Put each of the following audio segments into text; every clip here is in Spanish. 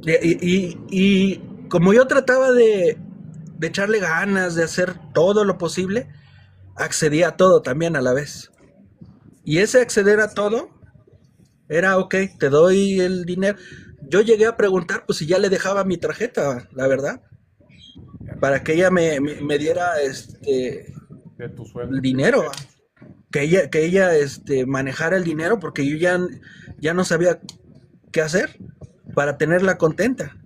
Y como yo trataba de echarle ganas, de hacer todo lo posible, accedía a todo también a la vez. Y ese acceder a todo era, ok, te doy el dinero. Yo llegué a preguntar, pues si ya le dejaba mi tarjeta, la verdad, para que ella me diera de tu el sueldo. dinero, que ella manejara el dinero, porque yo ya no sabía qué hacer para tenerla contenta,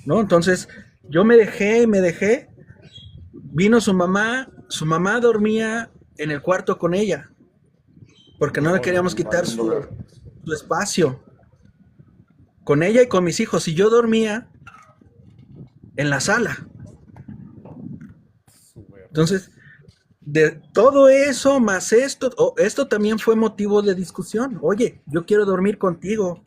¿no? Entonces, yo me dejé, vino su mamá dormía en el cuarto con ella, porque no le Órale. queríamos quitar su espacio, con ella y con mis hijos, y yo dormía en la sala. Suerte. Entonces, de todo eso más esto también fue motivo de discusión. Oye, yo quiero dormir contigo,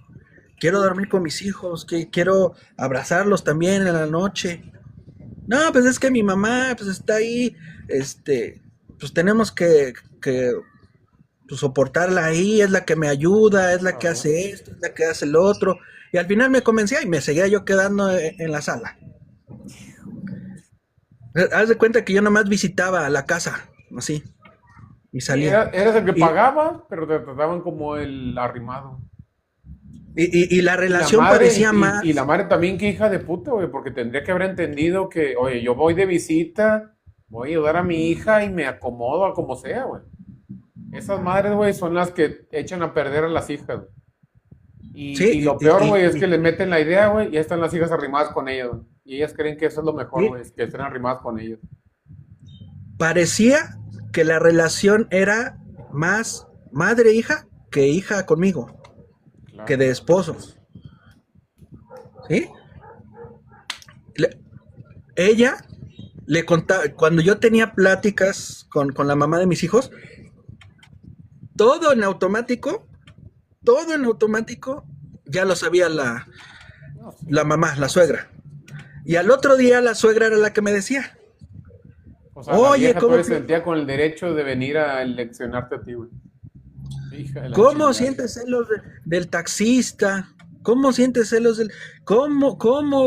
quiero dormir con mis hijos, que quiero abrazarlos también en la noche. No, pues es que mi mamá pues está ahí, pues tenemos que pues, soportarla ahí, es la que me ayuda, es la que Ajá. hace esto, es la que hace lo otro. Y al final me convencía y me seguía yo quedando en la sala. Haz de cuenta que yo nomás visitaba la casa, así, y Sí, salía. eras el que Y, pagaba, pero te trataban como el arrimado. y la Y la relación madre, parecía y más. la madre también, que hija de puta, güey, porque tendría que haber entendido que, oye, yo voy de visita, voy a ayudar a mi hija y me acomodo a como sea, güey. Esas madres, güey, son las que echan a perder a las hijas, güey. Sí, Y lo peor, güey, es que les meten la idea, güey, y ya están las hijas arrimadas con ellos, güey. Y ellas creen que eso es lo mejor, y güey, es que estén arrimadas con ellos. parecía que la relación era más madre-hija que hija conmigo, que Claro. de esposos. ¿Sí? Le- ella le contaba, cuando yo tenía pláticas con la mamá de mis hijos, todo en automático, todo en automático, ya lo sabía No, sí, la güey. mamá, la suegra. Y al otro día la suegra era la que me decía, O sea, la oye, vieja todavía se sentía con el derecho de venir a leccionarte a ti, güey. Hija de la ¿cómo chingada. sientes celos del taxista? ¿Cómo sientes celos del... ¿Cómo,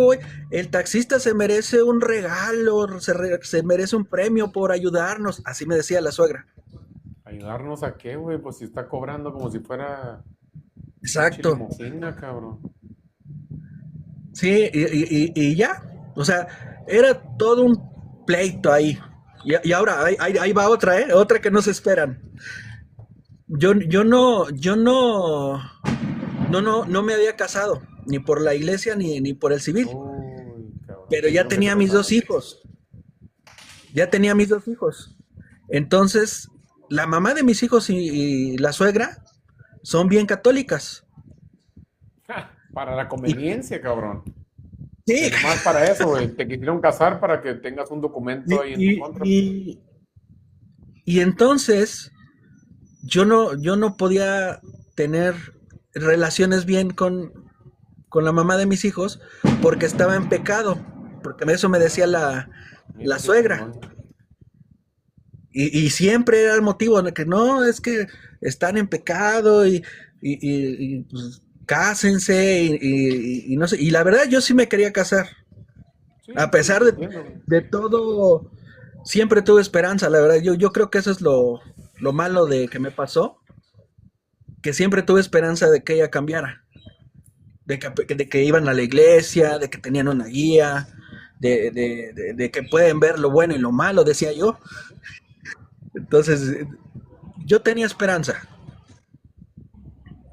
güey? El taxista se merece un regalo, se merece un premio por ayudarnos. Así me decía la suegra. ¿Ayudarnos a qué, güey? Pues si está cobrando como si fuera pinche Exacto. limusina, cabrón. Sí, y ya. O sea, era todo un pleito ahí. Y ahora, ahí va otra, ¿eh? Otra que no se esperan. Yo no me había casado, ni por la iglesia ni por el civil. Uy, cabrón, Pero te ya dijeron que te tenía mis dos casaras. hijos. Ya tenía mis dos hijos. Entonces, la mamá de mis hijos y la suegra son bien católicas. Para la Y conveniencia, cabrón. Que sí, nomás para eso, güey. Te quisieron casar para que tengas un documento y, ahí en tu y, contra. y, y entonces yo no podía tener relaciones bien con la mamá de mis hijos porque estaba en pecado, porque eso me decía la Mira qué suegra. chingón. Y siempre era el motivo de que no, es que están en pecado pues, cásense y no sé. Y la verdad yo sí me quería casar. A Sí, sí, pesar te de, entiendo, güey. de todo, siempre tuve esperanza, la verdad. Yo creo que eso es lo malo de que me pasó, que siempre tuve esperanza de que ella cambiara, de que iban a la iglesia, de que tenían una guía, de que pueden ver lo bueno y lo malo, decía yo. Entonces, yo tenía esperanza.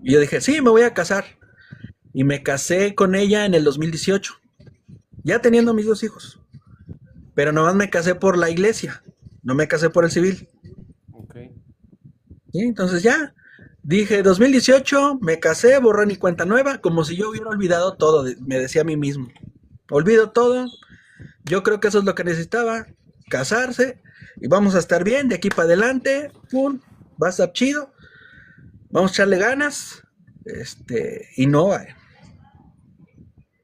Y yo dije, sí, me voy a casar. Y me casé con ella en el 2018, ya teniendo mis dos hijos. Pero nomás me casé por la iglesia, no me casé por el civil. Ok. ¿Sí? Entonces ya, dije 2018, me casé, borré mi cuenta nueva, como si yo hubiera olvidado todo, me decía a mí mismo. Olvido todo, yo creo que eso es lo que necesitaba, casarse, y vamos a estar bien de aquí para adelante, pum, va a estar chido, vamos a echarle ganas, y no,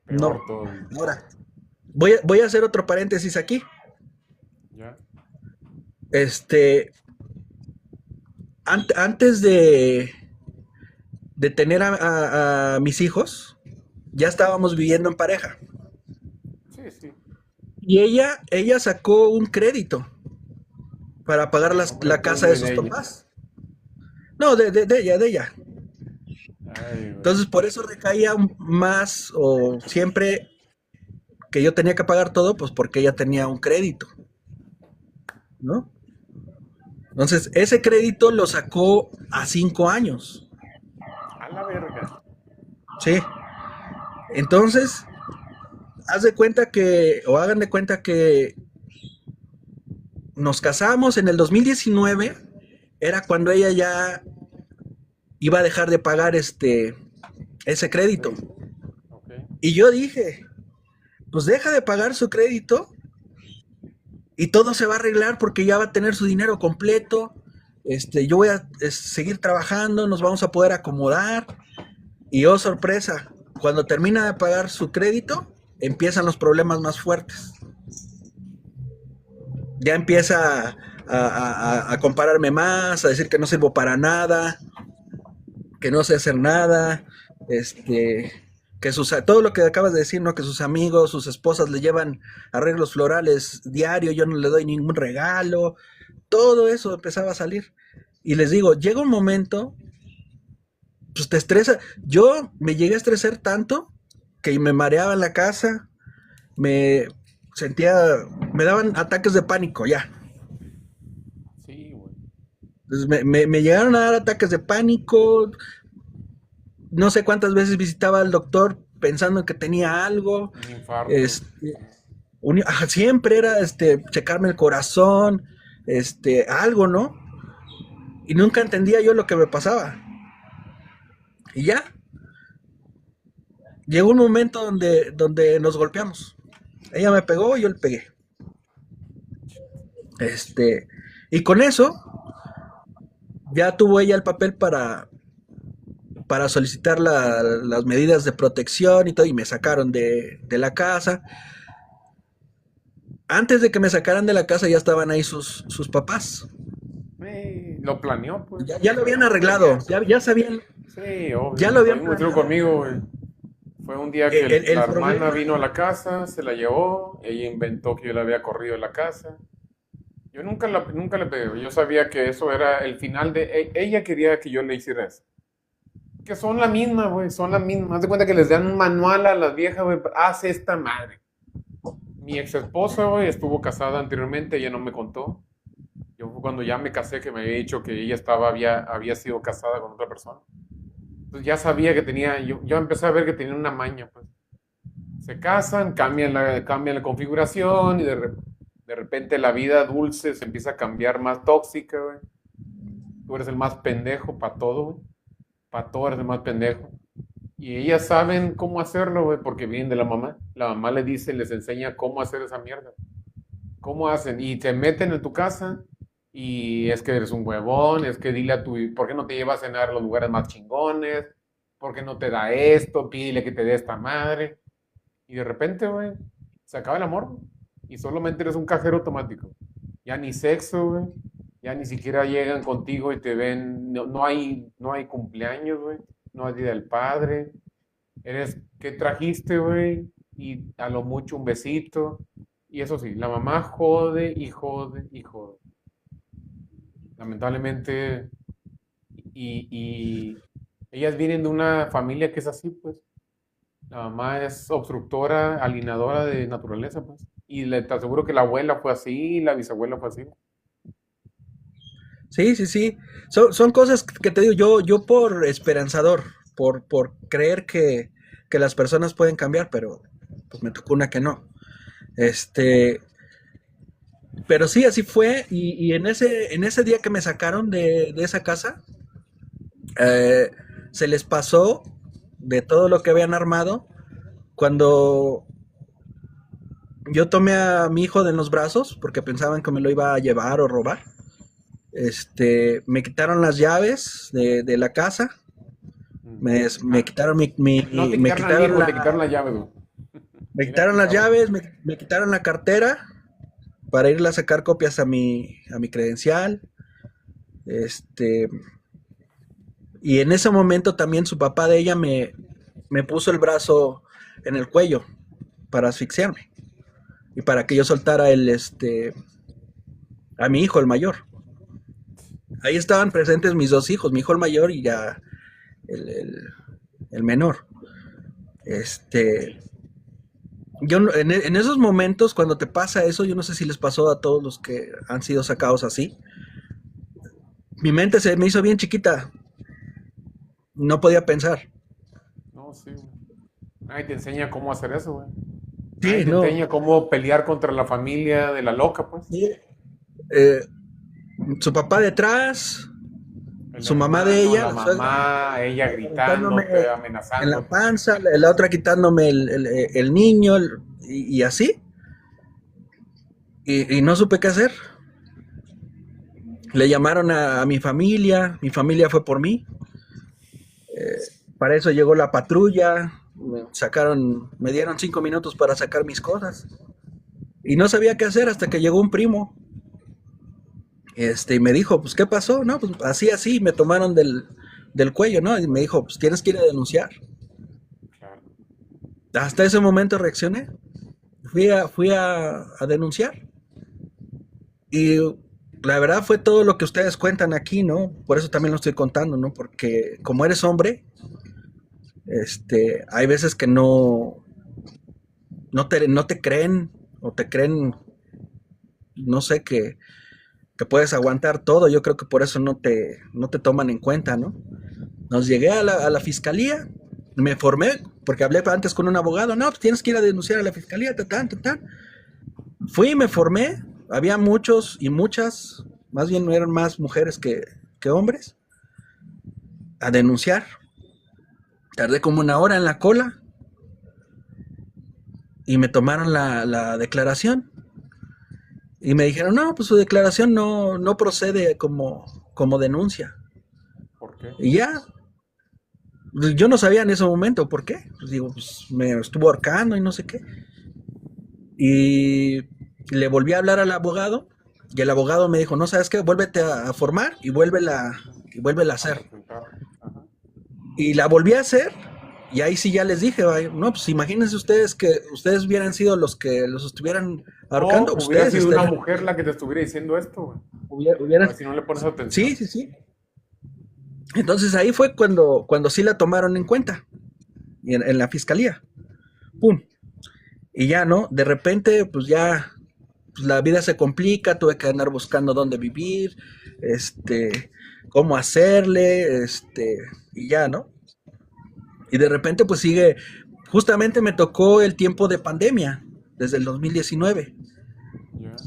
no. Peor todo, güey. Ahora, voy a hacer otro paréntesis aquí. Ya. Este, antes de tener a mis hijos, ya estábamos viviendo en pareja. Sí, sí. Y ella sacó un crédito para pagar ¿A nombre la casa de tuyo y sus de ella? papás. No, de ella, de ella. Ay, güey. Entonces, por eso recaía más o siempre que yo tenía que pagar todo, pues porque ella tenía un crédito, ¿no? Entonces, ese crédito lo sacó a 5 años, A la verga. ¿sí? Entonces, haz de cuenta que, o hagan de cuenta que nos casamos en el 2019, era cuando ella ya iba a dejar de pagar ese crédito. Sí. Ok. Y yo dije, pues deja de pagar su crédito y todo se va a arreglar porque ya va a tener su dinero completo. Yo voy a seguir trabajando, nos vamos a poder acomodar. Y oh sorpresa, cuando termina de pagar su crédito, empiezan los problemas más fuertes. Ya empieza a compararme más, a decir que no sirvo para nada, que no sé hacer nada, que todo lo que acabas de decir, ¿no? Que sus amigos, sus esposas le llevan arreglos florales diario, yo no le doy ningún regalo, todo eso empezaba a salir. Y les digo, llega un momento, pues te estresa. Yo me llegué a estresar tanto que me mareaba en la casa, me sentía, me daban ataques de pánico ya. Sí, güey. Entonces me llegaron a dar ataques de pánico, no sé cuántas veces visitaba al doctor pensando que tenía algo, Un infarto. este, siempre era checarme el corazón, algo, ¿no? Y nunca entendía yo lo que me pasaba. Y ya, llegó un momento donde nos golpeamos. Ella me pegó y yo le pegué. Este, y con eso ya tuvo ella el papel para solicitar las medidas de protección y todo, y me sacaron de la casa. Antes de que me sacaran de la casa ya estaban ahí sus papás. Lo planeó, pues. Ya lo habían arreglado, ya sabían, Sí, ya obvio. lo Lo habían mismo hicieron planeado. conmigo, güey. Fue un día que El la hermana problema, vino a la casa, se la llevó, ella inventó que yo la había corrido de la casa. Yo nunca le pegué, yo sabía que eso era el final de... Ella quería que yo le hiciera eso. Que son la misma, güey, son la misma. Haz de cuenta que les dan un manual a las viejas, güey, haz esta madre. Mi ex esposa, güey, estuvo casada anteriormente, ella no me contó. Yo fue cuando ya me casé que me había dicho que ella había sido casada con otra persona. Entonces ya sabía que tenía, yo empecé a ver que tenía una maña, pues. Se casan, cambian la configuración y de repente la vida dulce se empieza a cambiar más tóxica, güey. Tú eres el más pendejo para todo, güey. Para todo eres el más pendejo. Y ellas saben cómo hacerlo, güey, porque vienen de la mamá. La mamá les dice, les enseña cómo hacer esa mierda. ¿Cómo hacen? Y te meten en tu casa y es que eres un huevón, es que dile a tu, ¿por qué no te llevas a cenar a los lugares más chingones? ¿Por qué no te da esto? Pídele que te dé esta madre. Y de repente, güey, se acaba el amor, güey, y solamente eres un cajero automático. Ya ni sexo, güey. Ya ni siquiera llegan contigo y te ven. No hay cumpleaños, güey. No hay día del padre. Eres, ¿qué trajiste, güey? Y a lo mucho un besito. Y eso sí, la mamá jode y jode y jode. Lamentablemente, y ellas vienen de una familia que es así, pues. La mamá es obstructora, alienadora de naturaleza, pues. Y te aseguro que la abuela fue así, la bisabuela fue así. sí, sí, sí. Son cosas que te digo, yo por esperanzador, por creer que las personas pueden cambiar, pero pues me tocó una que no. Este, pero sí, así fue. Y en ese día que me sacaron de esa casa, eh, se les pasó de todo lo que habían armado. Cuando yo tomé a mi hijo de los brazos, porque pensaban que me lo iba a llevar o robar, me quitaron las llaves de la casa, Mm. me Ah, quitaron no te me quitaron al quitaron hijo, te quitaron la llave, güey. me Mira quitaron qué las cabrón. llaves, me quitaron la cartera para irle a sacar copias a mi credencial. Este, y en ese momento también su papá de ella me puso el brazo en el cuello para asfixiarme y para que yo soltara a mi hijo, el mayor. Ahí estaban presentes mis dos hijos, mi hijo el mayor y ya el, el- el menor. Este, en esos momentos, cuando te pasa eso, yo no sé si les pasó a todos los que han sido sacados así. Mi mente se me hizo bien chiquita, no podía pensar. No, sí, güey. Nadie te enseña cómo hacer eso, güey. Nadie Sí, te no. enseña cómo pelear contra la familia de la loca, pues. Sí. Eh, Su papá detrás, El su mamá de hermano, ella, la la suegra, mamá, ella aventándome gritándote, en la amenazándote. panza, la otra quitándome el niño y así. Y no supe qué hacer. Le llamaron a mi familia fue por mí. Para eso llegó la patrulla, me dieron 5 minutos para sacar mis cosas. Y no sabía qué hacer hasta que llegó un primo. Y me dijo, pues, ¿qué pasó? No, pues así, así, me tomaron del cuello, ¿no? Y me dijo, pues tienes que ir a denunciar. Claro. Hasta ese momento reaccioné. Fui a denunciar. Y la verdad fue todo lo que ustedes cuentan aquí, ¿no? Por eso también lo estoy contando, ¿no? Porque como eres hombre, hay veces que no te creen o te creen, no sé, que puedes aguantar todo. Yo creo que por eso no te toman en cuenta, ¿no? Nos llegué a la fiscalía, me formé, porque hablé antes con un abogado, no, pues tienes que ir a denunciar a la fiscalía, tatán, tatán. Fui, me formé, había muchos y muchas, más bien eran más mujeres que hombres, a denunciar. Tardé como una hora en la cola y me tomaron la declaración. Y me dijeron, no, pues su declaración no procede como denuncia. ¿Por qué? Y ya, yo no sabía en ese momento por qué. Pues digo, pues me estuvo ahorcando y no sé qué. Y le volví a hablar al abogado y el abogado me dijo, no, ¿sabes qué? Vuélvete a formar y vuélvela a A hacer. presentar. Ajá. Y la volví a hacer y ahí sí ya les dije, no, pues imagínense ustedes que ustedes hubieran sido los que los estuvieran No, ahorcando, hubiera ustedes sido una estarían, mujer la que te estuviera diciendo esto, güey. A hubieran, ver si no le pones sí, atención. sí, sí. Entonces ahí fue cuando sí la tomaron en cuenta en la fiscalía. ¡Pum! Y ya, ¿no? De repente, pues ya, pues la vida se complica, tuve que andar buscando dónde vivir, cómo hacerle, y ya, ¿no? Y de repente, pues sigue, justamente me tocó el tiempo de pandemia, desde el 2019. Ya.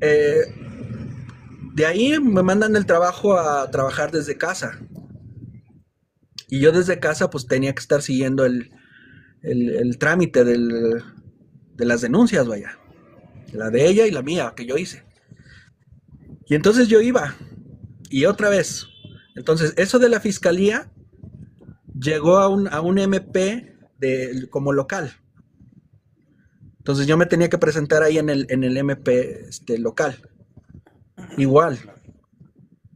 Eh, de ahí me mandan el trabajo a trabajar desde casa. Y yo desde casa, pues tenía que estar siguiendo el trámite de las denuncias, vaya. La de ella y la mía, que yo hice. Y entonces yo iba, y otra vez. Entonces, eso de la fiscalía llegó a un MP como local. Entonces yo me tenía que presentar ahí en el MP local. Igual. Claro.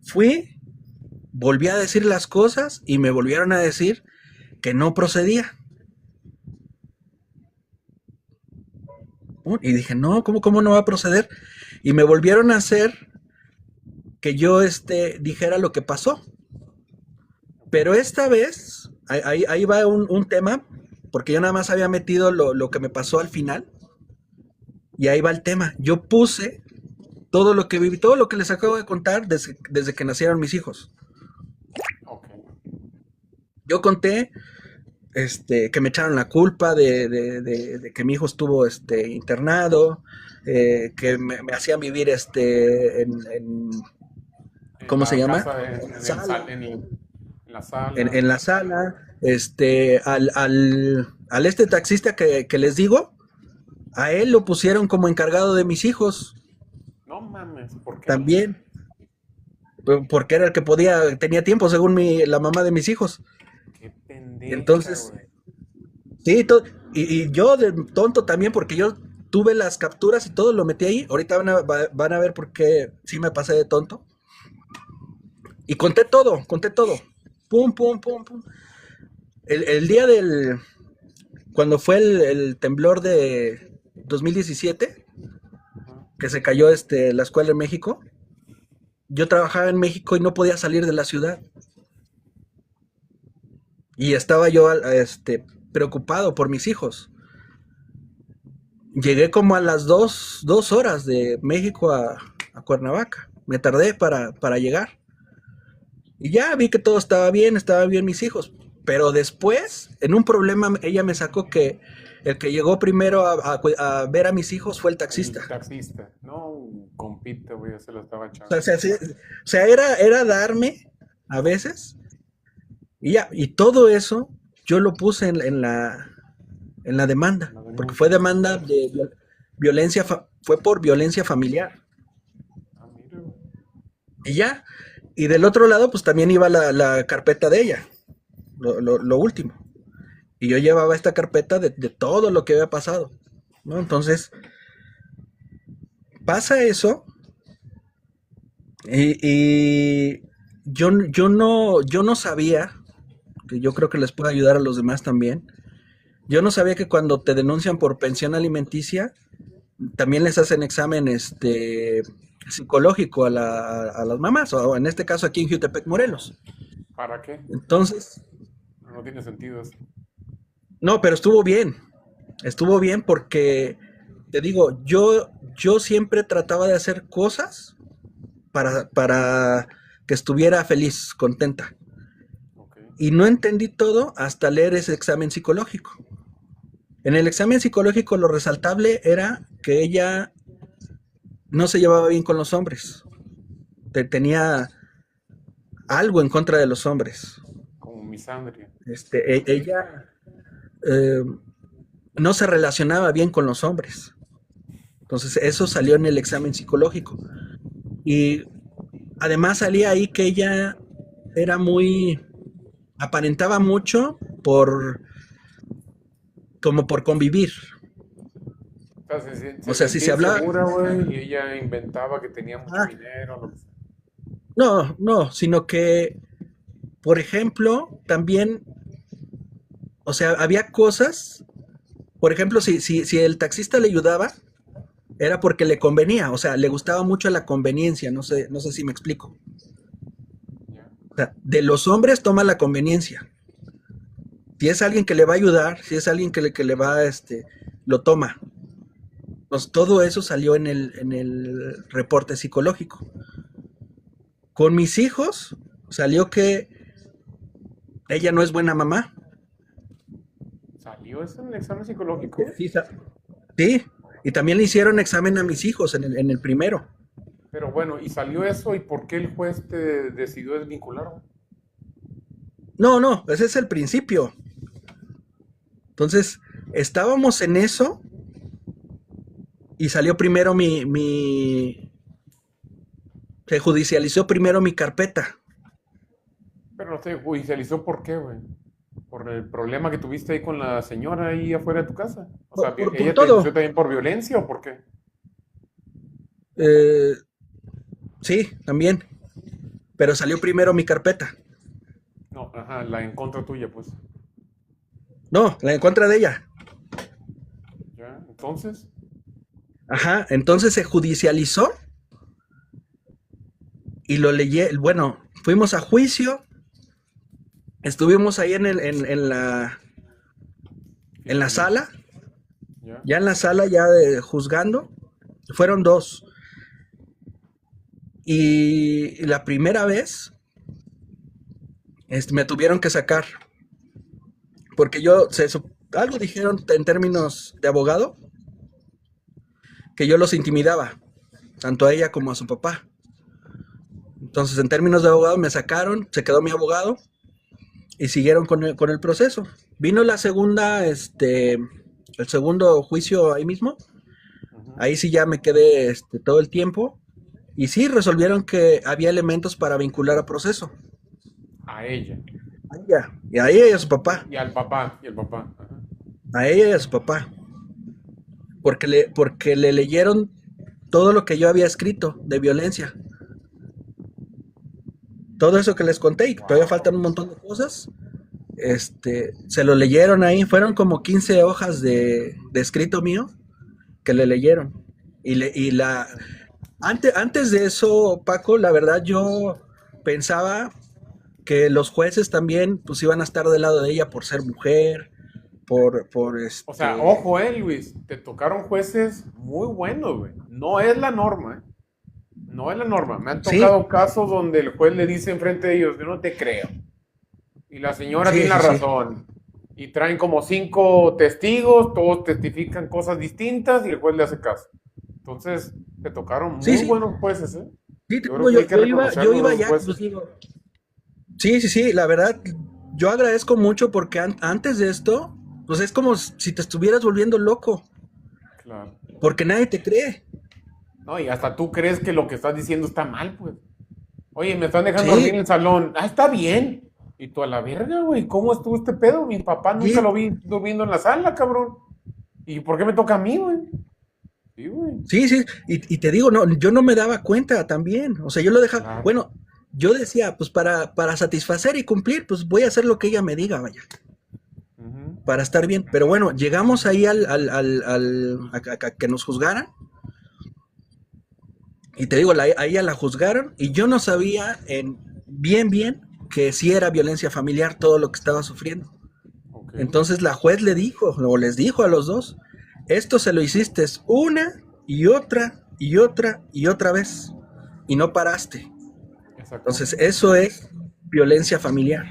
Fui, volví a decir las cosas y me volvieron a decir que no procedía. Y dije, no, ¿cómo no va a proceder? Y me volvieron a hacer que yo dijera lo que pasó. Pero esta vez, ahí va un tema, porque yo nada más había metido lo que me pasó al final, y ahí va el tema. Yo puse todo lo que viví, todo lo que les acabo de contar desde que nacieron mis hijos. Ok. Yo conté que me echaron la culpa de que mi hijo estuvo internado, que me hacían vivir En ¿cómo se la llama? casa, En la sala, en la sala. en la sala, al taxista que les digo, a él lo pusieron como encargado de mis hijos No mames, ¿por qué? también, porque era el que tenía tiempo según la mamá de mis hijos. Qué pendeja, Entonces, güey. sí, y yo de tonto también, porque yo tuve las capturas y todo lo metí ahí. Ahorita van a ver por qué sí me pasé de tonto. Y conté todo. Pum, pum, pum, pum. el día cuando fue el temblor de 2017, Ajá. que se cayó la escuela en México, yo trabajaba en México y no podía salir de la ciudad. Y estaba yo preocupado por mis hijos. Llegué como a las 2 horas de México a Cuernavaca. Me tardé para llegar. Y ya vi que todo estaba bien mis hijos. Pero después, en un problema, ella me sacó que el que llegó primero a ver a mis hijos fue el taxista. El taxista. No, un compita, güey, ya se lo estaba O sea, echando. era darme a veces. Y ya, y todo eso yo lo puse en la demanda. La Porque fue denuncia. demanda de violencia, fue por violencia familiar. Ah, mira, güey. Y ya. Y del otro lado, pues también iba la carpeta de ella. Lo último. Y yo llevaba esta carpeta de todo lo que había pasado, ¿no? Entonces, pasa eso y yo no sabía, que yo creo que les puede ayudar a los demás también, yo no sabía que cuando te denuncian por pensión alimenticia, también les hacen examen psicológico a las mamás, o en este caso aquí en Jutepec, Morelos. ¿Para qué? Entonces, No, no tiene sentido eso. no, pero estuvo bien porque, te digo, yo siempre trataba de hacer cosas para que estuviera feliz, contenta. Ok. Y no entendí todo hasta leer ese examen psicológico. En el examen psicológico lo resaltable era que ella no se llevaba bien con los hombres. Tenía algo en contra de los hombres. Como misandria. Ella eh, no se relacionaba bien con los hombres. Entonces eso salió en el examen psicológico. Y además salía ahí que ella era aparentaba mucho como por convivir. O sea, se O sea, si sentía se hablaba, insegura, güey, y ella inventaba que tenía mucho ah, dinero, lo que sea. no, no, sino que, por ejemplo, también, o sea, había cosas, por ejemplo, si el taxista le ayudaba, era porque le convenía, o sea, le gustaba mucho la conveniencia, no sé si me explico. Ya. O sea, de los hombres toma la conveniencia. Si es alguien que le va a ayudar, si es alguien que le va, lo toma. Pues todo eso salió en el reporte psicológico. Con mis hijos salió que ella no es buena mamá. ¿Salió eso en el examen psicológico, güey? Sí, sí, y también le hicieron examen a mis hijos en el primero. Pero bueno, y salió eso, ¿y por qué el juez te decidió desvincular, güey? No, no, ese es el principio. Entonces, estábamos en eso y salió primero se judicializó primero mi carpeta. Pero no se judicializó, ¿por qué, güey? Por el problema que tuviste ahí con la señora ahí afuera de tu casa. O sea, Por ¿ella te denunció todo. también por violencia o por qué? Eh, sí, también. Pero salió primero mi carpeta. No, ajá, la en contra tuya, pues. No, la en contra de ella. ¿Ya? Entonces, Ajá, entonces se judicializó y lo leí. Bueno, fuimos a juicio, estuvimos ahí en la fiscalía. sala, ¿Ya? ya en la sala, ya juzgando. Fueron dos. Y la primera vez me tuvieron que sacar, porque algo dijeron en términos de abogado, que yo los intimidaba, tanto a ella como a su papá. Entonces, en términos de abogado, me sacaron, se quedó mi abogado y siguieron con el proceso. Vino el segundo juicio ahí mismo. Ujú. Ahí sí ya me quedé todo el tiempo. Y sí, resolvieron que había elementos para vincular a proceso. A ella. A ella, y a ella y a su papá. Y al papá. Y al papá. Ajá. A ella y a su papá. Porque le leyeron todo lo que yo había escrito de violencia. Todo eso que les conté y que todavía faltan Wow. un montón de cosas. se lo leyeron ahí, fueron como 15 hojas de escrito mío que le leyeron. Y antes de eso, Paco, la verdad yo pensaba que los jueces también pues iban a estar del lado de ella por ser mujer, por O sea, ojo, Luis, te tocaron jueces muy buenos, güey. No es la norma, ¿eh? No es la norma. Me han Sí, tocado casos donde el juez le dice enfrente de ellos, yo no te creo. Y la señora sí, tiene la sí, sí. razón. Y traen como 5 testigos, todos testifican cosas distintas y el juez le hace caso. Entonces, te tocaron Sí, muy sí. buenos jueces, ¿eh? Sí, te Yo creo digo, que hay que yo reconocerlos iba los ya, pues jueces. digo. Sí, sí, sí, la verdad, yo agradezco mucho porque antes de esto, pues es como si te estuvieras volviendo loco, Claro. porque nadie te cree. No, y hasta tú crees que lo que estás diciendo está mal, pues. Oye, me están dejando dormir en Sí, el salón. Ah, está bien. Y tú a la verga, güey. ¿Cómo estuvo este pedo? Mi papá nunca sí, lo vi durmiendo en la sala, cabrón. ¿Y por qué me toca a mí, güey? Sí, güey. sí, sí. Y te digo, no, yo no me daba cuenta también. O sea, yo lo dejaba, Claro. bueno, yo decía, pues para satisfacer y cumplir, pues voy a hacer lo que ella me diga, vaya, Ujú. para estar bien. Pero bueno, llegamos ahí a que nos juzgaran. Y te digo, a ella la juzgaron y yo no sabía bien que sí era violencia familiar todo lo que estaba sufriendo. Ok. Entonces la juez le dijo, o les dijo a los dos, esto se lo hiciste una y otra y otra y otra vez y no paraste. Entonces Exactamente. eso es violencia familiar.